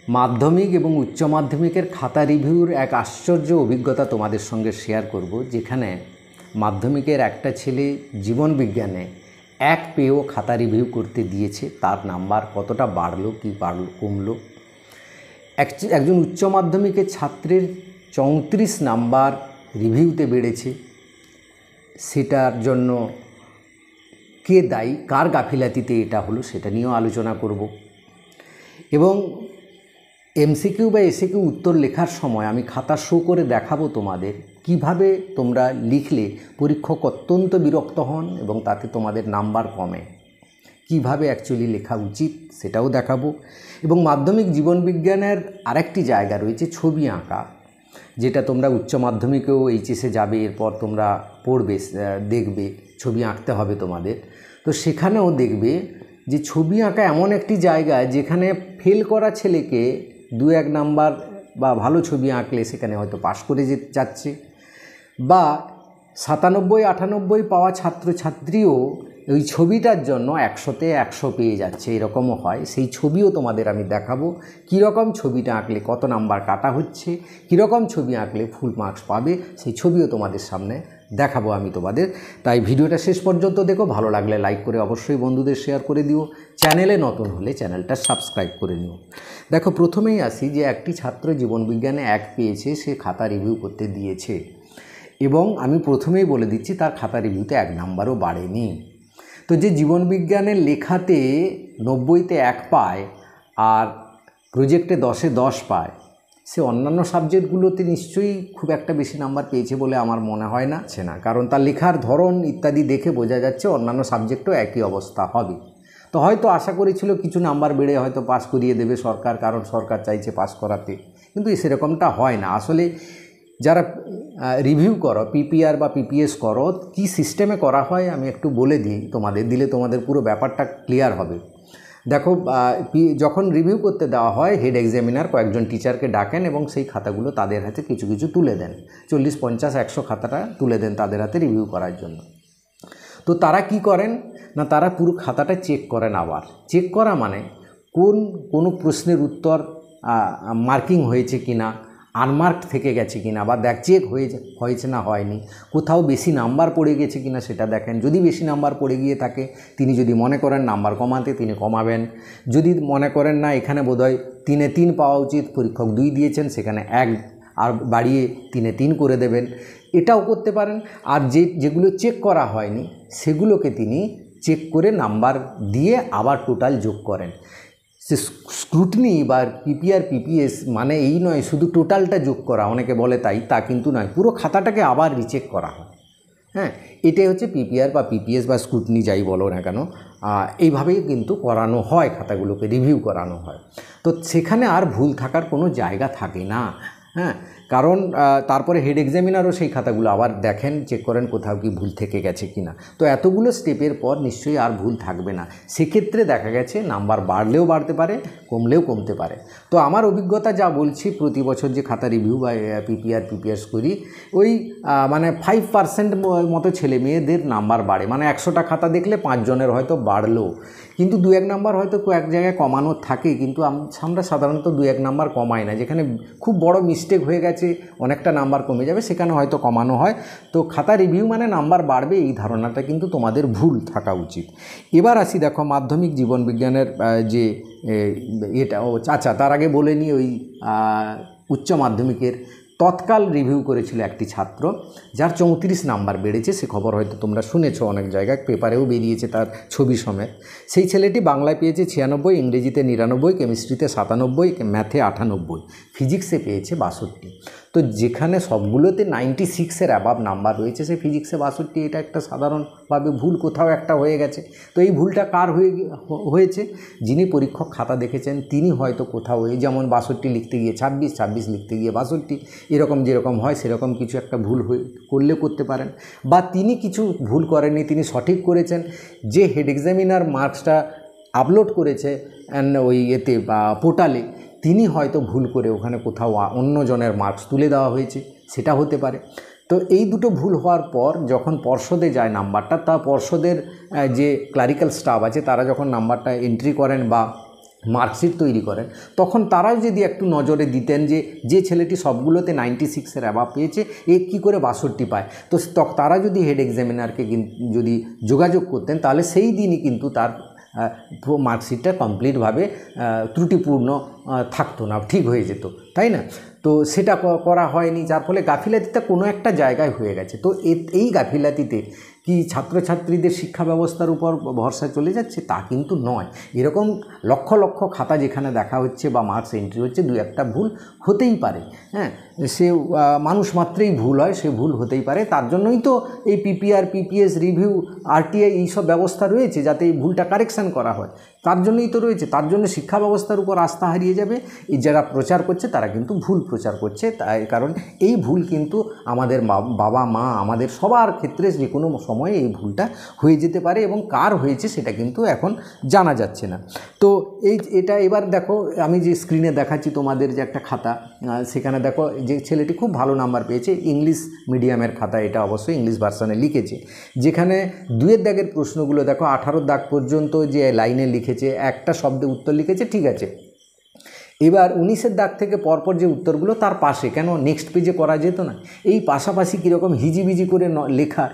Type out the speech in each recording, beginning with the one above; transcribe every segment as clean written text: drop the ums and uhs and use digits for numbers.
মাধ্যমিক এবং উচ্চ মাধ্যমিকের খাতা রিভিউর এক আশ্চর্য অভিজ্ঞতা তোমাদের সঙ্গে শেয়ার করব, যেখানে মাধ্যমিকের একটা ছেলে জীবন বিজ্ঞানে 1 পেয়েও খাতা রিভিউ করতে দিয়েছে। তার নাম্বার কতটা বাড়লো কি কমলো। একজন উচ্চ মাধ্যমিকের ছাত্রের 34 নাম্বার রিভিউতে বেড়েছে। সেটার জন্য কে দায়ী, কার গাফিলাতিতে এটা হলো, সেটা নিয়েও আলোচনা করব। এবং এমসিকিউ বা এসিকিউ উত্তর লেখার সময় আমি খাতা শো করে দেখাবো তোমাদের কিভাবে তোমরা লিখলে পরীক্ষক অত্যন্ত বিরক্ত হন এবং তাতে তোমাদের নাম্বার কমে, কিভাবে অ্যাকচুয়ালি লেখা উচিত সেটাও দেখাবো। এবং মাধ্যমিক জীবনবিজ্ঞানের আরেকটি জায়গা রয়েছে ছবি আঁকা, যেটা তোমরা উচ্চ মাধ্যমিকেও এইচএসে যাবে, এরপর তোমরা পড়বে, দেখবে ছবি আঁকতে হবে তোমাদের। তো সেখানেও দেখবে যে ছবি আঁকা এমন একটি জায়গা যেখানে ফেল করা ছেলেকে 2-1 নাম্বার বা ভালো ছবি আঁকলে সেখানে হয়তো পাশ করে যাচ্ছে, বা 97-98 পাওয়া ছাত্রছাত্রীও ওই ছবিটার জন্য 100-তে 100 পেয়ে যাচ্ছে, এরকমও হয়। সেই ছবিও তোমাদের আমি দেখাবো, কীরকম ছবিটা আঁকলে কত নাম্বার কাটা হচ্ছে, কীরকম ছবি আঁকলে ফুল মার্কস পাবে, সেই ছবিও তোমাদের সামনে দেখাবো আমি তোমাদের। তাই ভিডিওটা শেষ পর্যন্ত দেখো, ভালো লাগলে লাইক করে অবশ্যই বন্ধুদের শেয়ার করে দিও, চ্যানেলে নতুন হলে চ্যানেলটা সাবস্ক্রাইব করে নিও। দেখো, প্রথমেই আসি যে একটি ছাত্র জীবনবিজ্ঞানে 1 পেয়েছে, সে খাতা রিভিউ করতে দিয়েছে এবং আমি প্রথমেই বলে দিচ্ছি তার খাতা রিভিউতে 1 নাম্বারও বাড়েনি। তো যে জীবনবিজ্ঞানের লেখাতে 90-তে 1 পায় আর প্রজেক্টে 10-এ 10 পায়, সে অন্যান্য সাবজেক্টগুলোতে নিশ্চয়ই খুব একটা বেশি নাম্বার পেয়েছে বলে আমার মনে হয় না, কারণ তার লেখার ধরন ইত্যাদি দেখে বোঝা যাচ্ছে অন্যান্য সাবজেক্টও একই অবস্থা হবে। তো হয়তো আশা করেছিল কিছু নাম্বার বেড়ে হয়তো পাস করিয়ে দেবে সরকার, কারণ সরকার চাইছে পাস করাতে, কিন্তু সেরকমটা হয় না। আসলে যারা রিভিউ করো, পিপিআর বা পিপিএস করো, কি সিস্টেমে করা হয় আমি একটু বলে দিই তোমাদের, দিলে তোমাদের পুরো ব্যাপারটা ক্লিয়ার হবে। দেখো, যখন রিভিউ করতে দেওয়া হয়, হেড এক্সামিনার কয়েকজন টিচারকে ডাকেন এবং সেই খাতাগুলো তাদের হাতে কিছু কিছু তুলে দেন, 40, 50, 100 খাতাটা তুলে দেন তাদের হাতে রিভিউ করার জন্য। তো তারা কি করেন না, তারা পুরো খাতাটা চেক করেন। আবার চেক করা মানে কোনো প্রশ্নের উত্তর মার্কিং হয়েছে কি না, আনমার্কড থেকে গেছে কিনা, বা চেক হয়েছে না হয়নি, কোথাও বেশি নাম্বার পড়ে গেছে কিনা সেটা দেখেন। যদি বেশি নাম্বার পড়ে গিয়ে থাকে, তিনি যদি মনে করেন নাম্বার কমাতে, তিনি কমাবেন। যদি মনে করেন না এখানে বোধহয় 3-এ 3 পাওয়া উচিত, পরীক্ষক 2 দিয়েছেন, সেখানে 1 আর বাড়িয়ে 3-এ 3 করে দেবেন, এটাও করতে পারেন। আর যেগুলো চেক করা হয়নি সেগুলোকে তিনি চেক করে নাম্বার দিয়ে আবার টোটাল যোগ করেন। সে স্ক্রুটনি বা পিপিআর পিপিএস মানে এই নয় শুধু টোটালটা যোগ করা, অনেকে বলে তা কিন্তু নয়, পুরো খাতাটাকে আবার রিচেক করা হয়। হ্যাঁ, এটাই হচ্ছে পিপিআর বা পিপিএস বা স্ক্রুটনি যাই বলো না কেন, এইভাবেই কিন্তু করানো হয়, খাতাগুলোকে রিভিউ করানো হয়। তো সেখানে আর ভুল থাকার কোনো জায়গা থাকে না। হ্যাঁ, কারণ তারপরে হেড এক্সামিনারও সেই খাতাগুলো আবার দেখেন, চেক করেন কোথাও কি ভুল থেকে গেছে কি না। তো এতগুলো স্টেপের পর নিশ্চয়ই আর ভুল থাকবে না। সেক্ষেত্রে দেখা গেছে নাম্বার বাড়লেও বাড়তে পারে, কমলেও কমতে পারে। তো আমার অভিজ্ঞতা যা বলছি, প্রতি বছর যে খাতা রিভিউ বা পিপিআর পিপিএস করি, ওই মানে 5% মতো ছেলে মেয়েদের নাম্বার বাড়ে। মানে 100টা খাতা দেখলে 5 জনের হয়তো বাড়লো, কিন্তু 2-1 নাম্বার হয়তো কয়েক জায়গায় কমানো থাকে, কিন্তু আমরা সাধারণত 2-1 নাম্বার কমাই না। যেখানে খুব বড় মিস্টেক হয়ে গেছে, অনেকটা নাম্বার কমে যাবে, সেখানে হয়তো কমানো হয়। তো খাতা রিভিউ মানে নাম্বার বাড়বে, এই ধারণাটা কিন্তু তোমাদের ভুল থাকা উচিত। এবার আসি, দেখো মাধ্যমিক জীবনবিজ্ঞানের যে এটা তার আগে বলে নিই, ওই উচ্চ মাধ্যমিকের তৎকাল রিভিউ করেছিল একটি ছাত্র, যার 34 নাম্বার বেড়েছে। সে খবর হয়তো তোমরা শুনেছো, অনেক জায়গায় পেপারেও বেরিয়েছে তার ছবি সমেত। সেই ছেলেটি বাংলায় পেয়েছে 96, ইংরেজিতে 99, কেমিস্ট্রিতে 97, ম্যাথে 98, ফিজিক্সে পেয়েছে 62। তো যেখানে সবগুলোতে 96-এর অ্যাবাভ নাম্বার রয়েছে, সে ফিজিক্সে 62, এটা একটা সাধারণভাবে ভুল কোথাও একটা হয়ে গেছে। তো এই ভুলটা কার হয়েছে? যিনি পরীক্ষক খাতা দেখেছেন তিনি হয়তো কোথাও যেমন 62 লিখতে গিয়ে 26, 26 লিখতে গিয়ে 62, এরকম যেরকম হয় সেরকম কিছু একটা ভুল করতে পারেন। বা তিনি কিছু ভুল করেননি, তিনি সঠিক করেছেন। যে হেড এক্সামিনার মার্কসটা আপলোড করেছে ওই পোর্টালে, তিনি হয়তো ভুল করে ওখানে কোথাও অন্য জনের মার্কস তুলে দেওয়া হয়েছে, সেটা হতে পারে। তো এই দুটো ভুল হওয়ার পর যখন পর্ষদে যায় নাম্বারটা, তা পর্ষদের যে ক্লারিক্যাল স্টাফ আছে তারা যখন নাম্বারটা এন্ট্রি করেন বা মার্কশিট তৈরি করেন, তখন তারাও যদি একটু নজরে দিতেন যে ছেলেটি সবগুলোতে 96-এর অ্যাবাভ পেয়েছে, এ কী করে 62 পায়, তো তারা যদি হেড এক্সামিনারকে যদি যোগাযোগ করতেন, তাহলে সেই দিনই কিন্তু তার মার্কশিটটা কমপ্লিটভাবে ত্রুটিপূর্ণ থাকতো না, ঠিক হয়ে যেত, তাই না? তো সেটা করা হয়নি, যার ফলে গাফিলাতিটা কোনো একটা জায়গায় হয়ে গেছে। তো এই গাফিলাতিতে কি ছাত্রছাত্রীদের শিক্ষা ব্যবস্থার উপর ভরসা চলে যাচ্ছে? তা কিন্তু নয়। এরকম লক্ষ লক্ষ খাতা যেখানে দেখা হচ্ছে বা মার্কস এন্ট্রি হচ্ছে, দু একটা ভুল হতেই পারে, হ্যাঁ, সে মানুষ মাত্রেই ভুল হয়, সে ভুল হতেই পারে। তার জন্যই তো এই পিপিআর, পিপিএস, রিভিউ, আরটিআই এইসব ব্যবস্থা রয়েছে, যাতে এই ভুলটা কারেকশান করা হয়, তার জন্যই তো রয়েছে। তার জন্য শিক্ষা ব্যবস্থার উপর আস্থা হারিয়ে যাবে। এই যারা প্রচার করছে তারা কিন্তু ভুল প্রচার করছে, তাই কারণ এই ভুল কিন্তু আমাদের বাবা মা, আমাদের সবার ক্ষেত্রে যে কোনো সময়ে এই ভুলটা হয়ে যেতে পারে, এবং কার হয়েছে সেটা কিন্তু এখন জানা যাচ্ছে না। তো এটা এবার দেখো, আমি যে স্ক্রিনে দেখাচ্ছি তোমাদের যে একটা খাতা, সেখানে দেখো যে ছেলেটি খুব ভালো নাম্বার পেয়েছে, ইংলিশ মিডিয়ামের খাতা, এটা অবশ্যই ইংলিশ ভার্সনে লিখেছে, যেখানে 2-এর দাগের প্রশ্নগুলো দেখো 18 দাগ পর্যন্ত যে লাইনে লিখেছে, একটা শব্দে উত্তর লিখেছে, ঠিক আছে। এবার 19-এর দাগ থেকে পরপর যে উত্তরগুলো তার পাশে, কেন নেক্সট পেজে করা যেত না? এই পাশাপাশি কীরকম হিজিবিজি করে লেখা,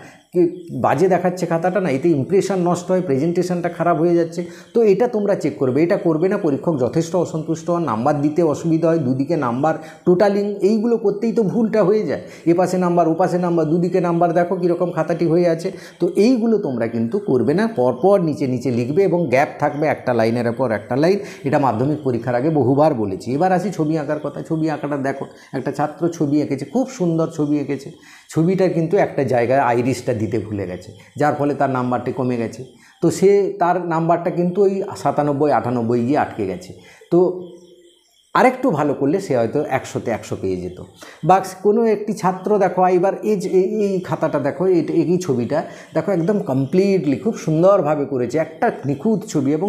বাজে দেখাচ্ছে খাতাটা, না, এতে ইমপ্রেশন নষ্ট হয়, প্রেজেন্টেশনটা খারাপ হয়ে যাচ্ছে। তো এটা তোমরা চেক করবে, এটা করবে না, পরীক্ষক যথেষ্ট অসন্তুষ্ট হন, নাম্বার দিতে অসুবিধা হয়, দুদিকে নাম্বার টোটালিং এইগুলো করতেই তো ভুলটা হয়ে যায়, এ পাশে নাম্বার ও পাশে নাম্বার, দুদিকে নাম্বার, দেখো কীরকম খাতাটি হয়ে আছে। তো এইগুলো তোমরা কিন্তু করবে না, পরপর নিচে নিচে লিখবে এবং গ্যাপ থাকবে একটা লাইনের পর একটা লাইন। এটা মাধ্যমিক পরীক্ষার আগে বহুবার বলেছি। এবার আসি ছবি আঁকার কথা। ছবি আঁকাটা দেখো, একটা ছাত্র ছবি এঁকেছে, খুব সুন্দর ছবি এঁকেছে, ছবিটা কিন্তু একটা জায়গায় আইরিশটা দিতে ভুলে গেছে, যার ফলে তার নাম্বারটি কমে গেছে। তো তার নাম্বারটা কিন্তু ওই 97-98 গিয়ে আটকে গেছে। তো আরেকটু ভালো করলে সে হয়তো 100-তে 100 পেয়ে যেত। বা কোনো একটি ছাত্র দেখো, এবার এই খাতাটা দেখো, এই ছবিটা দেখো, একদম কমপ্লিটলি খুব সুন্দরভাবে করেছে, একটা নিখুঁত ছবি এবং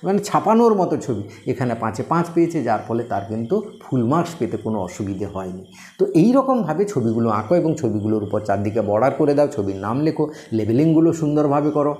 মানে ছাপানোর মতো ছবি, এখানে 5-এ 5 পেয়েছে, যার ফলে তার কিন্তু ফুল মার্কস পেতে কোনো অসুবিধে হয়নি। তো এই রকমভাবে ছবিগুলো আঁকো এবং ছবিগুলোর উপর চারদিকে বর্ডার করে দাও, ছবির নাম লেখো, লেবেলিংগুলো সুন্দরভাবে করো।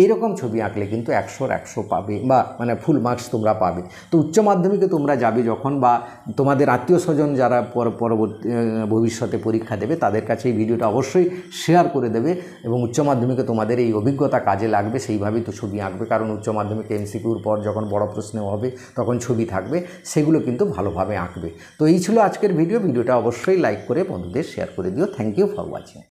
এইরকম ছবি আঁকলে কিন্তু 100-র 100 পাবে, বা মানে ফুল মার্কস তোমরা পাবে। তো উচ্চ মাধ্যমিকে তোমরা যাবে যখন, বা তোমাদের আত্মীয় স্বজন যারা পরবর্তী ভবিষ্যতে পরীক্ষা দেবে, তাদের কাছে এই ভিডিওটা অবশ্যই শেয়ার করে দেবে, এবং উচ্চ মাধ্যমিকে তোমাদের এই অভিজ্ঞতা কাজে লাগবে, সেইভাবেই তো ছবি আঁকবে। কারণ উচ্চ মাধ্যমিকে এমসিকিউর পর যখন বড় প্রশ্ন হবে তখন ছবি থাকবে, সেগুলো কিন্তু ভালোভাবে আঁকবে। তো এই ছিল আজকের ভিডিওটা অবশ্যই লাইক করে বন্ধুদের শেয়ার করে দিও। Thank you for watching.